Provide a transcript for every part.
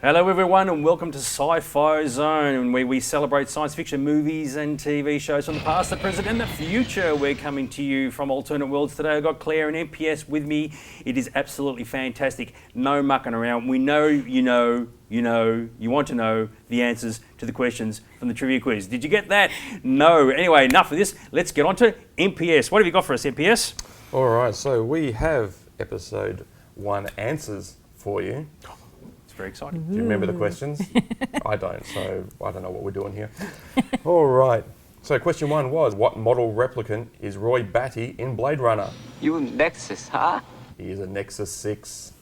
Hello everyone and welcome to Sci-Fi Zone, where we celebrate science fiction movies and TV shows from the past, the present and the future. We're coming to you from alternate worlds today. I've got Claire and MPS with me. It is absolutely fantastic. No mucking around. We know you want to know the answers to the questions from the trivia quiz. Did you get that? No. Anyway, enough of this. Let's get on to MPS. What have you got for us, MPS? All right, so we have episode 1 answers for you. Very exciting. Do you remember the questions? I don't, so I don't know what we're doing here. All right. So question 1 was, what model replicant is Roy Batty in Blade Runner? You Nexus, huh? He is a Nexus 6.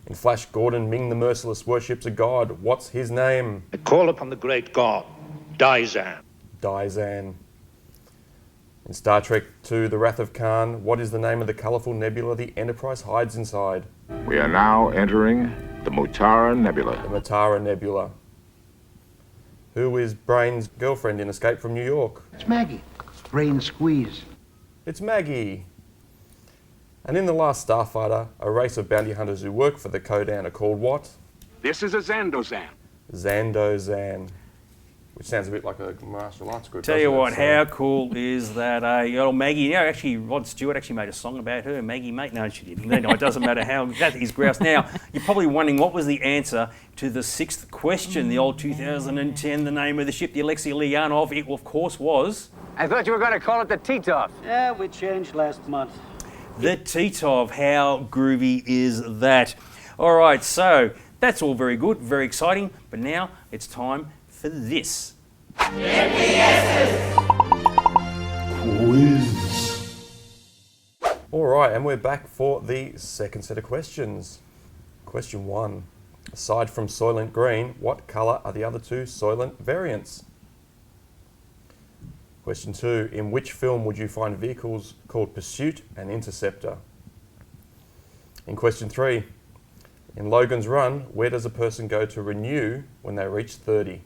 In Flash Gordon, Ming the Merciless worships a god. What's his name? I call upon the great god, Daizan. Daizan. In Star Trek II, The Wrath of Khan, what is the name of the colourful nebula the Enterprise hides inside? We are now entering the Mutara Nebula. The Mutara Nebula. Who is Brain's girlfriend in Escape from New York? It's Maggie. Brain squeeze. It's Maggie. And in The Last Starfighter, a race of bounty hunters who work for the Kodan are called what? This is a Zandozan. Zandozan. Which sounds a bit like a martial arts group. Tell you what, how cool is that? Old Maggie, you know, actually, Rod Stewart actually made a song about her, Maggie, mate. No, she didn't. No, it doesn't matter how. That is grouse. Now, you're probably wondering what was the answer to the 6th question, the old 2010, the name of the ship, the Alexei Leonov. It, of course, was... I thought you were going to call it the Titov. Yeah, we changed last month. The Titov. How groovy is that? All right, so that's all very good, very exciting, but now it's time for this. Quiz. All right, and we're back for the second set of questions. Question 1. Aside from Soylent Green, what colour are the other 2 Soylent variants? Question 2. In which film would you find vehicles called Pursuit and Interceptor? In question 3. In Logan's Run, where does a person go to renew when they reach 30?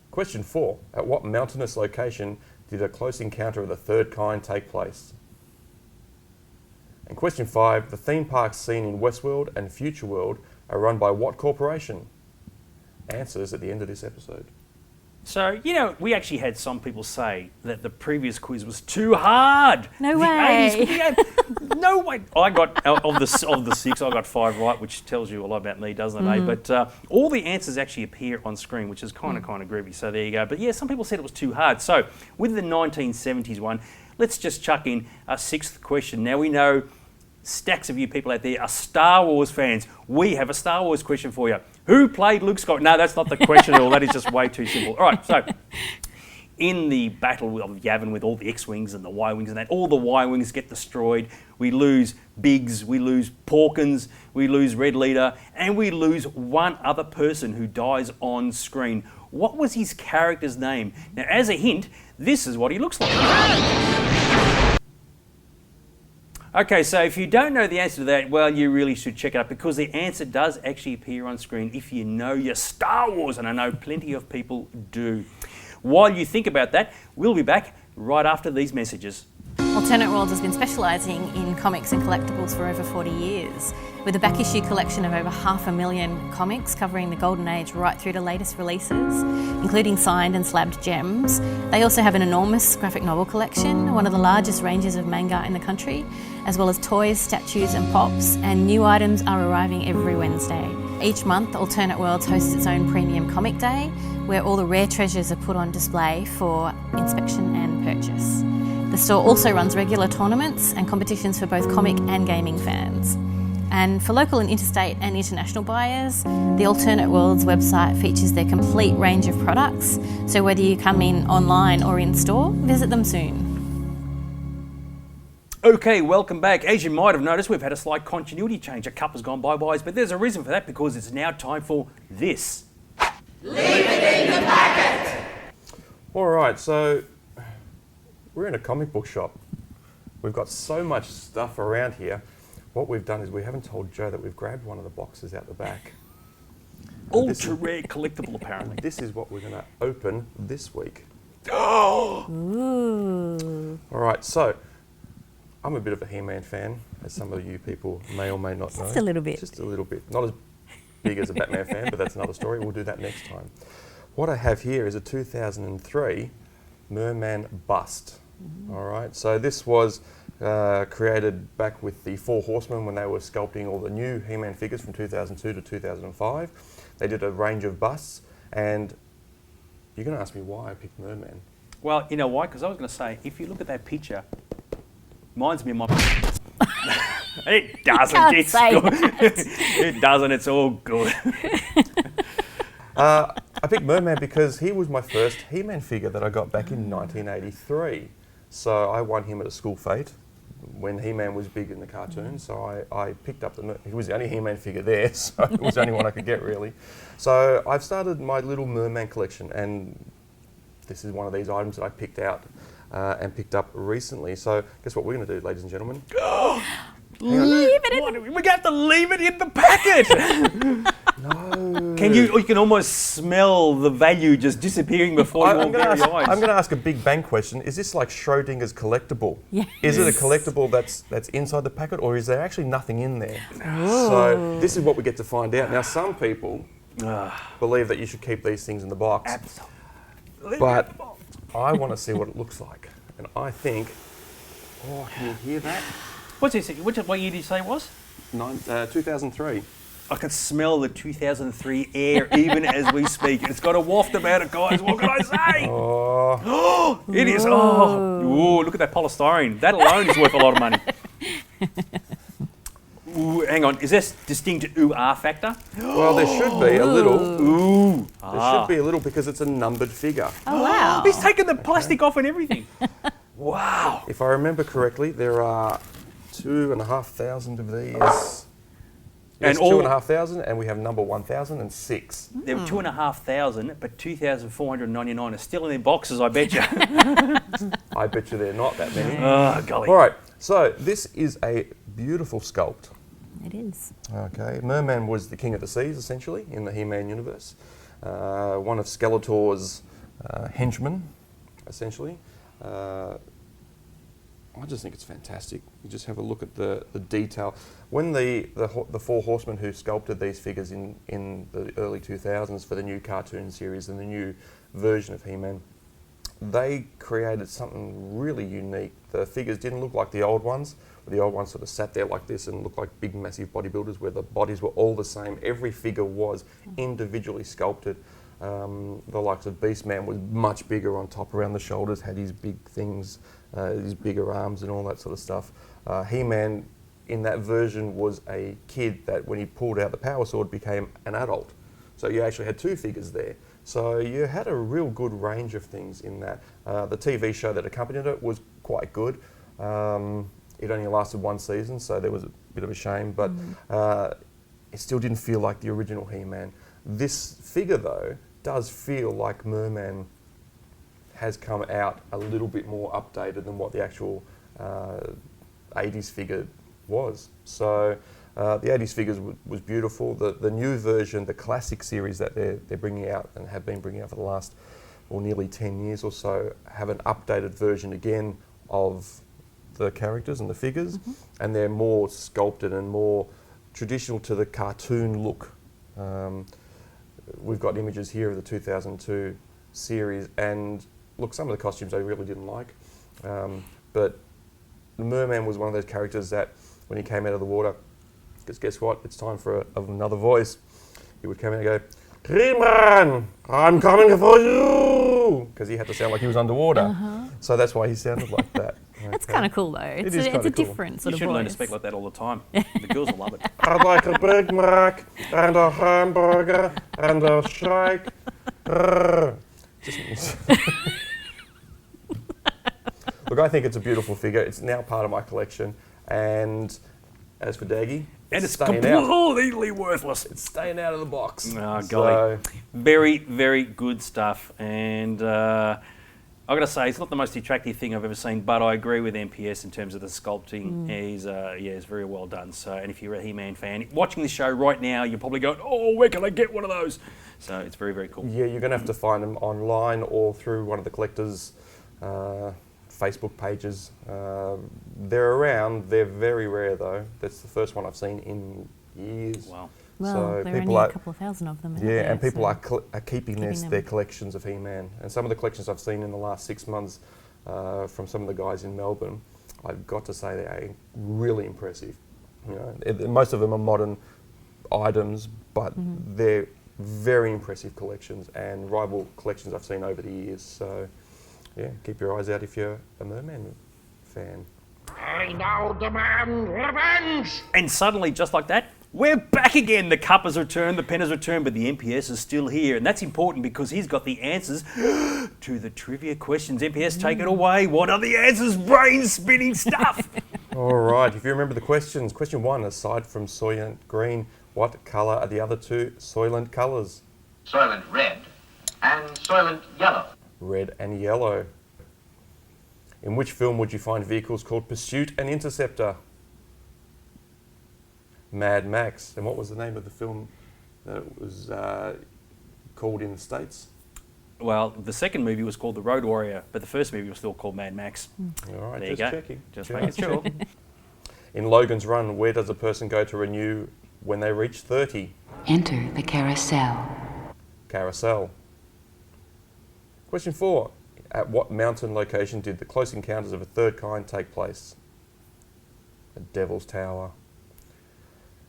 Question 4. At what mountainous location did a close encounter of the third kind take place? And question 5. The theme parks seen in Westworld and Future World are run by what corporation? Answers at the end of this episode. So, you know, we actually had some people say that the previous quiz was too hard. No way. No way. I got, of the 6, I got 5 right, which tells you a lot about me, doesn't it, But all the answers actually appear on screen, which is kind of groovy. So there you go. But yeah, some people said it was too hard. So with the 1970s one, let's just chuck in a 6th question. Now we know stacks of you people out there are Star Wars fans. We have a Star Wars question for you. Who played Luke Skywalker? No, that's not the question at all. That is just way too simple. All right, so in the battle of Yavin with all the X-Wings and the Y-Wings and that, all the Y-Wings get destroyed. We lose Biggs, we lose Porkins, we lose Red Leader, and we lose one other person who dies on screen. What was his character's name? Now, as a hint, this is what he looks like. Okay, so if you don't know the answer to that, well, you really should check it out because the answer does actually appear on screen if you know your Star Wars, and I know plenty of people do. While you think about that, we'll be back right after these messages. Alternate Worlds has been specialising in comics and collectibles for over 40 years, with a back issue collection of over 500,000 comics covering the golden age right through to latest releases, including signed and slabbed gems. They also have an enormous graphic novel collection, one of the largest ranges of manga in the country, as well as toys, statues and pops, and new items are arriving every Wednesday. Each month, Alternate Worlds hosts its own premium comic day, where all the rare treasures are put on display for inspection and purchase. The store also runs regular tournaments and competitions for both comic and gaming fans. And for local and interstate and international buyers, the Alternate Worlds website features their complete range of products, so whether you come in online or in store, visit them soon. Okay, welcome back. As you might have noticed, we've had a slight continuity change. A couple has gone by, boys, but there's a reason for that because it's now time for this. Leave it in the packet! All right, so we're in a comic book shop. We've got so much stuff around here. What we've done is we haven't told Joe that we've grabbed one of the boxes out the back. Ultra rare collectible, apparently. This is what we're going to open this week. Oh! Ooh. All right, so I'm a bit of a He-Man fan, as some of you people may or may not know. Just a little bit. Just a little bit. Not as big as a Batman fan, but that's another story. We'll do that next time. What I have here is a 2003 Merman bust. All right, so this was created back with the Four Horsemen when they were sculpting all the new He-Man figures from 2002 to 2005. They did a range of busts, and you're going to ask me why I picked Merman. Well, you know why? Because I was going to say, if you look at that picture, reminds me of my... It doesn't. It's good. It doesn't. It's all good. I picked Merman because he was my first He-Man figure that I got back in 1983. So I won him at a school fete when He-Man was big in the cartoon. So I picked up he was the only He-Man figure there, so it was the only one I could get really. So I've started my little Merman collection, and this is one of these items that I picked out and picked up recently. So guess what we're going to do, ladies and gentlemen? Leave it in. We're going to have to leave it in the packet. No. You can almost smell the value just disappearing before your very eyes. I'm going to ask a big bang question. Is this like Schrodinger's collectible? Yes. Is it a collectible that's inside the packet, or is there actually nothing in there? So this is what we get to find out. Now, some people believe that you should keep these things in the box. Absolutely. But I want to see what it looks like. And I think, can you hear that? What's this? What year did you say it was? 2003. I can smell the 2003 air even as we speak. It's got a waft about it, guys. What can I say? Oh, It is. Oh, ooh, look at that polystyrene. That alone is worth a lot of money. Ooh, hang on. Is this distinct ooh-ah factor? well, there should be a little. Ooh. There should be a little because it's a numbered figure. Oh, wow. He's taken the plastic off and everything. Wow. If I remember correctly, there are 2,500 of these. Yes, And all- 2,500, and we have number 1,006. There were 2,500, but 2,499 are still in their boxes, I bet you. I bet you they're not that many. Oh, golly. All right, so this is a beautiful sculpt. It is. Okay, Merman was the king of the seas, essentially, in the He-Man universe. One of Skeletor's henchmen, essentially. I just think it's fantastic. You just have a look at the detail. When the Four Horsemen who sculpted these figures in the early 2000s for the new cartoon series and the new version of He-Man, they created something really unique. The figures didn't look like the old ones. The old ones sort of sat there like this and looked like big, massive bodybuilders where the bodies were all the same. Every figure was individually sculpted. The likes of Beastman was much bigger on top around the shoulders, had his big things, his bigger arms and all that sort of stuff. He-Man in that version was a kid that when he pulled out the power sword became an adult. So you actually had two figures there. So you had a real good range of things in that. The TV show that accompanied it was quite good. It only lasted one season, so there was a bit of a shame, but it still didn't feel like the original He-Man. This figure, though, does feel like Merman has come out a little bit more updated than what the actual 80s figure was. So the 80s figures was beautiful. The new version, the classic series that they're bringing out and have been bringing out for the last nearly 10 years or so, have an updated version again of the characters and the figures, and they're more sculpted and more traditional to the cartoon look. We've got images here of the 2002 series, and look, some of the costumes I really didn't like, but the Merman was one of those characters that when he came out of the water, because guess what, it's time for another voice, he would come in and go, He-Man, I'm coming for you, because he had to sound like he was underwater. So that's why he sounded like that. That's kind of cool, though. It's is a kinda cool. different sort You of should voice. learn to speak like that all the time. The girls will love it. I'd like a Big Mac and a hamburger and a shake. Look, I think it's a beautiful figure. It's now part of my collection. And as for Daggy, And it's staying out. completely worthless. It's staying out of the box. Oh, golly. So, Very, very good stuff. And I've got to say, it's not the most attractive thing I've ever seen, but I agree with MPS in terms of the sculpting. He's very well done. So, and if you're a He-Man fan, watching this show right now, you're probably going, oh, where can I get one of those? So it's very, very cool. yeah, you're going to have to find them online or through one of the collectors' Facebook pages. They're around. They're very rare, though. That's the first one I've seen in years. Wow. Well, So there are people only are, a couple of thousand of them. yeah, and people so are keeping them. their collections of He-Man. And some of the collections I've seen in the last 6 months from some of the guys in Melbourne, I've got to say they are really impressive. You know, most of them are modern items, but they're very impressive collections and rival collections I've seen over the years. So, yeah, keep your eyes out if you're a Merman fan. I now demand revenge! And suddenly, just like that, we're back again. The cup has returned, the pen has returned, but the MPS is still here. And that's important because he's got the answers to the trivia questions. MPS, take it away. What are the answers? Brain-spinning stuff. All right, if you remember the questions. Question 1, aside from Soylent Green, what colour are the other two Soylent colours? Soylent Red and Soylent Yellow. Red and yellow. In which film would you find vehicles called Pursuit and Interceptor? Mad Max. And what was the name of the film that it was called in the States? Well, the second movie was called The Road Warrior, but the first movie was still called Mad Max. All right, There just you go. checking. Just making sure. In Logan's Run, where does a person go to renew when they reach 30? Enter the carousel. Carousel. Question 4. At what mountain location did the Close Encounters of a Third Kind take place? The Devil's Tower.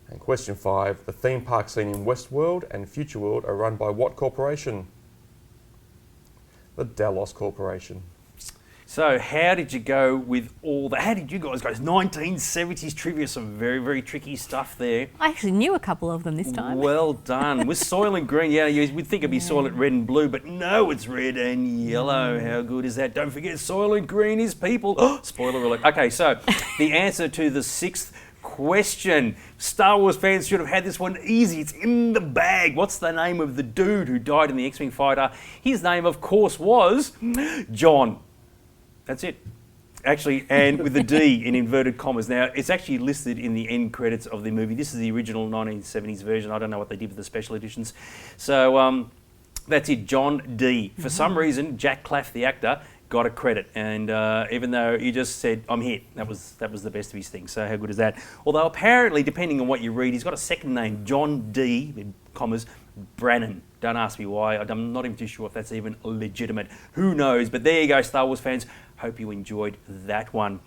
And question 5. The theme park scene in Westworld and Future World are run by what corporation? The Delos Corporation. So how did you go with all that? How did you guys go? 1970s trivia, some very, very tricky stuff there. I actually knew a couple of them this time. Well done. With Soylent Green, yeah, we'd think it'd be Soylent Red and Blue, but no, it's red and yellow. How good is that? Don't forget, Soylent Green is people. Spoiler alert. Okay, so the answer to the 6th question. Star Wars fans should have had this one easy. It's in the bag. What's the name of the dude who died in the X-Wing fighter? His name, of course, was John. That's it. Actually, and with the D in inverted commas. Now, it's actually listed in the end credits of the movie. This is the original 1970s version. I don't know what they did with the special editions. So that's it, John D. For some reason, Jack Claff, the actor, got a credit. And even though he just said, I'm here, that was the best of his thing. So how good is that? Although apparently, depending on what you read, he's got a second name, John D, in commas, Brannon. Don't ask me why. I'm not even too sure if that's even legitimate. Who knows? But there you go, Star Wars fans. Hope you enjoyed that one.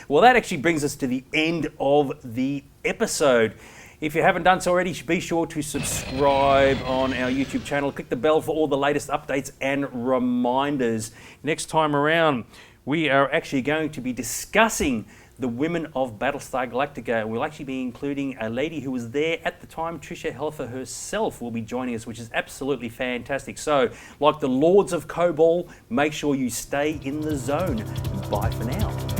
Well, that actually brings us to the end of the episode. If you haven't done so already, be sure to subscribe on our YouTube channel. Click the bell for all the latest updates and reminders. Next time around, we are actually going to be discussing the women of Battlestar Galactica. We'll actually be including a lady who was there at the time. Tricia Helfer herself will be joining us, which is absolutely fantastic. So, like the Lords of Kobol, make sure you stay in the zone. Bye for now.